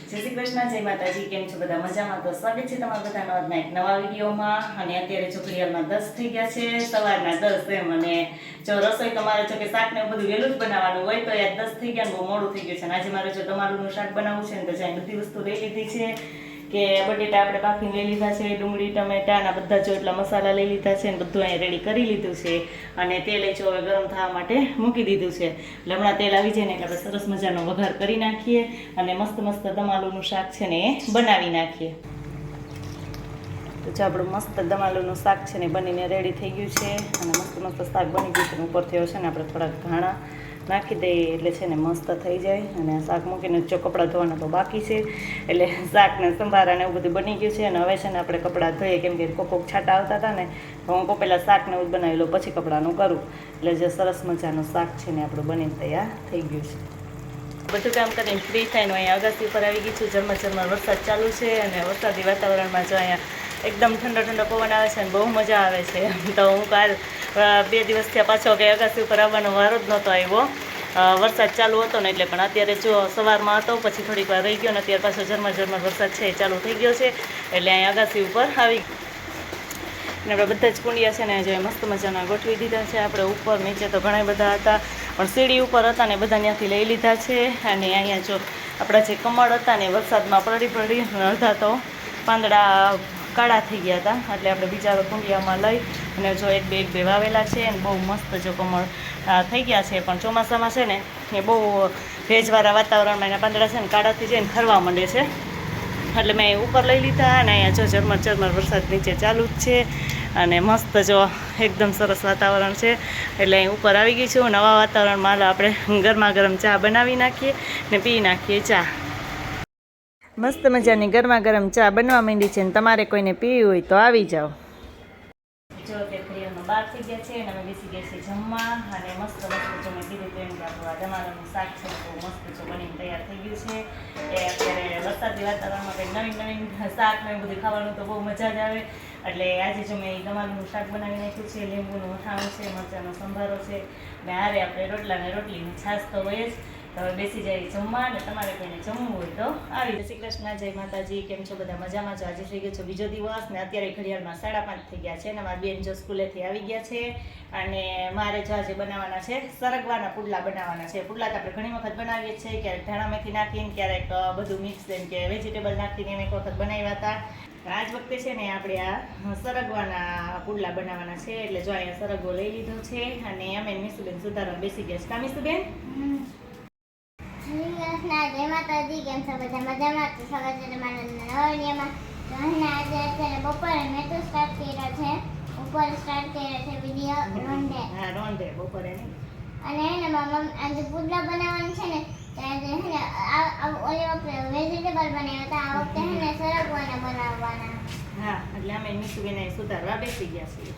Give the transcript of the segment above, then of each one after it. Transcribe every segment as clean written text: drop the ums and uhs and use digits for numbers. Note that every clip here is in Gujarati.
જય શ્રી કૃષ્ણ, જય માતાજી. કેમ છો બધા? મજામાં? તો સ્વાગત છે તમારા બધાનો આજના એક નવા વિડીયોમાં. અને અત્યારે જો ઘડિયાળમાં 10 થઈ ગયા છે, સવારના 10 એમ. અને જો રસોઈ તમારે જો કે શાક ને બધું વહેલું જ બનાવવાનું હોય તો યાર 10 થઈ ગયા, બહુ મોડું થઈ ગયું છે. અને આજે મારે જો તમારું શાક બનાવવું છે ને તો જ્યાં બધી વસ્તુ લઈ લીધી છે કે બટેટા આપણે બાફીને લઈ લીધા છે, ડુંગળી ટમેટા ના બધા જો એટલા મસાલા લઈ લીધા છે, ને બધું અહીંયા રેડી કરી લીધું છે. અને તેલ જો હવે ગરમ થવા માટે મૂકી દીધું છે. એટલે હમણાં તેલ આવી જાય ને એટલે આપણે સરસ મજાનો વઘાર કરી નાખીએ અને મસ્ત મસ્ત દમાલુનું શાક છે ને એ બનાવી નાખીએ. તો જો આપણું મસ્ત દમાલુનું શાક છે ને બનીને રેડી થઈ ગયું છે. અને મસ્ત મસ્ત શાક બની ગયું છે. ઉપરથી છે ને આપણે થોડાક ધાણા નાખી દઈએ એટલે છે ને મસ્ત થઈ જાય. અને શાક મૂકીને જો કપડાં ધોવાના તો બાકી છે, એટલે શાકને સંભારા ને એવું બધું બની ગયું છે. અને હવે છે ને આપણે કપડાં ધોઈએ, કેમ કે કોક છાંટા આવતા હતા ને તો હું પહેલાં શાકને એવું બનાવી લઉં પછી કપડાંનું કરું. એટલે જે સરસ મજાનું શાક છે ને આપણું બનીને તૈયાર થઈ ગયું છે. બધું કામ કરીને ફ્રી થઈને અહીંયા અગાસી પર આવી ગઈ છું. ઝરમર વરસાદ ચાલુ છે અને વરસાદી વાતાવરણમાં જો અહીંયા એકદમ ઠંડો ઠંડો પવન આવે છે અને બહુ મજા આવે છે. તો હું કાલ 2 દિવસ થયા પાછો કે અગાસી ઉપર આવવાનો વારો જ નહોતો આવ્યો. વરસાદ ચાલુ હતો ને એટલે, પણ અત્યારે જો સવારમાં હતો પછી થોડીક વાર રહી ગયો ને અત્યારે પાછો ઝરમર વરસાદ છે ચાલુ થઈ ગયો છે. એટલે અહીંયા અગાસી ઉપર આવી અને આપણે બધા જ કુંડિયા છે ને જો મસ્ત મજાના ગોઠવી દીધા છે. આપણે ઉપર નીચે તો ઘણા બધા હતા, પણ સીડી ઉપર હતા ને બધા ત્યાંથી લઈ લીધા છે. અને અહીંયા જો આપણા જે કમળ હતા ને વરસાદમાં પડી અડધા તો પાંદડા કાળા થઈ ગયા હતા, એટલે આપણે બીજા કુંડિયામાં લઈ અને જો એક બે વાવેલા છે અને બહુ મસ્ત જો કમળ થઈ ગયા છે. પણ ચોમાસામાં છે ને એ બહુ ભેજવાળા વાતાવરણમાં એના પાંદડા છે ને કાળા થઈ જાય ને ખરવા માંડે છે, એટલે મેં ઉપર લઈ લીધા. અને અહીંયા જો ઝરમર વરસાદ નીચે ચાલુ જ છે અને મસ્ત જો એકદમ સરસ વાતાવરણ છે. એટલે અહીં ઉપર આવી ગઈ છું. નવા વાતાવરણમાં આપણે ગરમા ગરમ ચા બનાવી નાખીએ ને પી નાખીએ ચા. મસ્ત મજાની ગરમા ગરમ ચા બનવા માંડી છે ને તમારે કોઈને પીવી હોય તો આવી જાઓ. જો તે ઘડિયાળમાં 12 થઈ ગયા છે અને અમે બેસી ગયા છીએ જમવા. અને મસ્ત જો મેં કીધું તેમ કે આપણું આ દમાલાનું શાક છે બહુ મસ્ત જો બનીને તૈયાર થઈ ગયું છે. એ અત્યારે વરસાદી વાતાવરણમાં કંઈક નવીન શાક ને બધું ખાવાનું તો બહુ મજા જ આવે. એટલે આજે જો મેં દમાલાનું શાક બનાવી નાખ્યું છે, લીંબુનું અથાણું છે, મરચાંનો સંભારો છે ને હારે આપણે રોટલા ને રોટલીની છાશ તો હોય જ. તો હવે બેસી જાય જમવા. અને તમારે કોઈને જમવું હોય તો આવી. જય શ્રી કૃષ્ણ, જય માતાજી. કેમ છો બધા? મજામાં છો? આજે થઈ ગયો છો બીજો દિવસ ને અત્યારે ઘડિયાળમાં 5:30 થઈ ગયા છે. અને મારા બેન જો સ્કૂલેથી આવી ગયા છે. અને મારે જો આજે બનાવવાના છે સરગવાના પુડલા બનાવવાના છે. પુડલા તો આપણે ઘણી વખત બનાવીએ છીએ, ક્યારેક ધાણા મેથી નાખીને, ક્યારેક બધું મિક્સ એમ કે વેજીટેબલ નાખીને એમ એક વખત બનાવ્યા હતા. આજ વખતે છે ને આપણે આ સરગવાના પુડલા બનાવવાના છે. એટલે જો અહીંયા સરગવો લઈ લીધો છે અને અમે મીસુબેન સુધારવા બેસી ગયા છે. કા મીસુબેન? જય માતાજી. કેમ છો બધા? મજામાં? તો સ્વાગત છે તમારા નવા વિડીયોમાં. તો આજે અત્યારે બપોરે મેં તો સ્ટાર્ટ કર્યો છે, ઉપર સ્ટાર્ટ કર્યો છે વિડીયો રોંઢે. હા, રોંઢે બપોરે નહીં. અને એને મમ્મ આજે પુડલા બનાવવાનું છે ને ત્યારે હે ને ઓલી વખતે વેજીટેબલ બનાવ્યા હતા, આ વખતે હે ને સરગવાના બનાવવાના. હા, એટલે અમે મીસુબેન સુધારવા બેસી ગયા છીએ.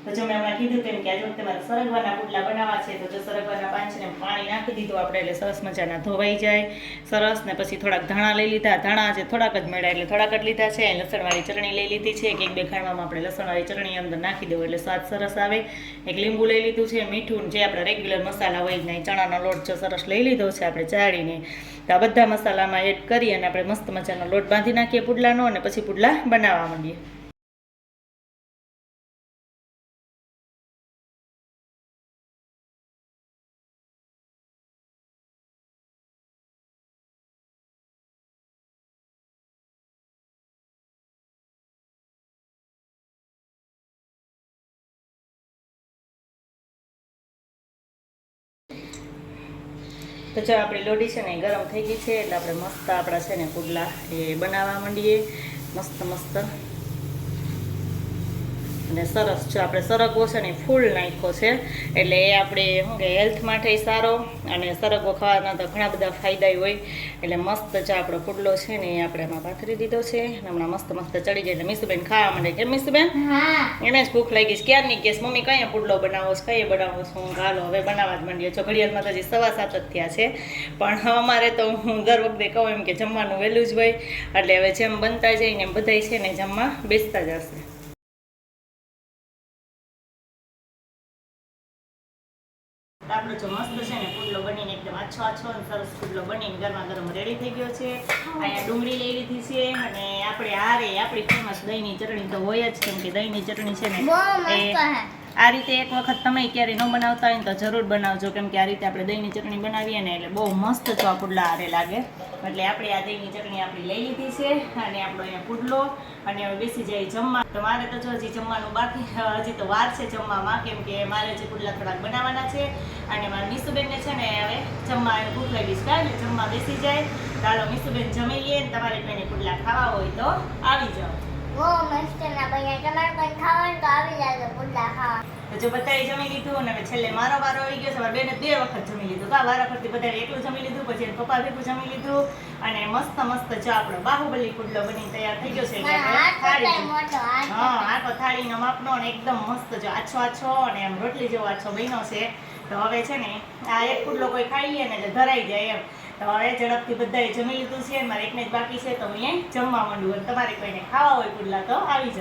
તો જો મેં હમણાં કીધું તેમ કે આજે વખતે મારે સરગવાના પુડલા બનાવવા છે. તો જો સરગવાના પાંચને પાણી નાખી દીધું આપણે એટલે સરસ મજાના ધોવાઈ જાય સરસ. ને પછી થોડાક ધાણા લઈ લીધા. ધાણા આજે થોડાક જ મળ્યા એટલે થોડાક જ લીધા છે. લસણવાળી ચટણી લઈ લીધી છે કે 1-2 ખાંડવામાં આપણે લસણવાળી ચટણી અંદર નાખી દેવું એટલે સ્વાદ સરસ આવે. એક લીંબુ લઈ લીધું છે, મીઠું જે આપણા રેગ્યુલર મસાલા હોય ને, ચણાનો લોટ જો સરસ લઈ લીધો છે આપણે ચાળીને. તો આ બધા મસાલામાં એડ કરી અને આપણે મસ્ત મજાનો લોટ બાંધી નાખીએ પુડલાનો અને પછી પુડલા બનાવવા માંડીએ. તો જો આપણી લોઢી છે ને ગરમ થઈ ગઈ છે એટલે આપણે મસ્ત આપણા છે ને પુડલા એ બનાવવા માંડીએ. મસ્ત અને સરસ જો આપણે સરગવો છે ને ફૂલ નાખ્યો છે એટલે એ આપણે શું કે હેલ્થ માટે સારો. અને સરગવો ખાવાના તો ઘણા બધા ફાયદા હોય. એટલે મસ્ત જો આપણો પુડલો છે ને એ આપણે એમાં પાથરી દીધો છે. હમણાં મસ્ત ચડી જાય એટલે મીસુબેન ખાવા માંડે. કેમ મીસુબેન? એને જ ભૂખ લાગી છે ક્યારની કેસ મમ્મી કયા પુડલો બનાવો છો, કઈ બનાવો છો? હું હાલો હવે બનાવવા જ માંડીએ છો. ઘડિયાળમાં તો હજી 7:15 જ થયા છે, પણ અમારે તો હું દર વખતે કહું એમ કે જમવાનું વહેલું જ હોય. એટલે હવે જેમ બનતા જાય ને એમ બધાય છે ને જમવા બેસતા જશે. આપણો જો મસ્ત છે ને પુડલો બનીને એકદમ આછો સરસ પુડલો બનીને ગરમા ગરમ રેડી થઈ ગયો છે. અહીંયા ડુંગળી લઈ લીધી છે અને આપણે આપણી ફેમસ દહીંની ચટણી તો હોય જ, કેમ કે દહીંની ચટણી છે ને બહુ એ મસ્ત હે. આ રીતે એક વખત તમે ક્યારે ન બનાવતા હોય ને તો જરૂર બનાવજો, કેમ કે આ રીતે આપણે દહીંની ચટણી બનાવીએ ને એટલે બહુ મસ્ત ચા પુડલા હારે લાગે. એટલે આપણે આ દહીંની ચટણી આપણી લઈ લીધી છે અને આપણો અહીંયા પુડલો અને હવે બેસી જાય જમવા. તો મારે તો જો હજી જમવાનું બાકી, હજી તો વાર છે જમવામાં, કેમ કે મારે હજી પુડલા થોડાક બનાવવાના છે અને મારા મીસુબેનને છે ને હવે જમવા ભૂખ લાગી છે એટલે જમવા બેસી જાય. ચાલો મીસુબેન જમી લઈએ ને તમારે કોઈને પુડલા ખાવા હોય તો આવી જાઓ. બહુ મસ્ત ના બન્યા. તમારે કોઈ ખાવાનું તો આવી જાય પુડલા ખાવા. તો જો બધાએ જમી લીધું અને હવે છેલ્લે મારો વારો આવી ગયો છે. મારા બેને 2 વખત જમી લીધું. તો વારા ફરતી બધાએ એકલું જમી લીધું, પછી એના પપ્પા ભેગું જમી લીધું અને મસ્ત જો આપણો બાહુબલી પુડલો બની તૈયાર થઈ ગયો છે. એટલે હાથ આપણે બધાય મોટો હાથ. હા, આખો થાળીનો માપનો અને એકદમ મસ્ત જો આછો અને આમ રોટલી જેવો આછો બન્યો છે. તો હવે છે ને આ એક પુડલો કોઈ ખાઈ લે ને એટલે ધરાઈ જાય એમ. તો હવે ઝડપથી બધાએ જમી લીધું છે. મારે એકને જ બાકી છે તો હું અહીંયા જમવા માંડું. અને તમારે કોઈને ખાવા હોય પુડલા તો આવી જાય.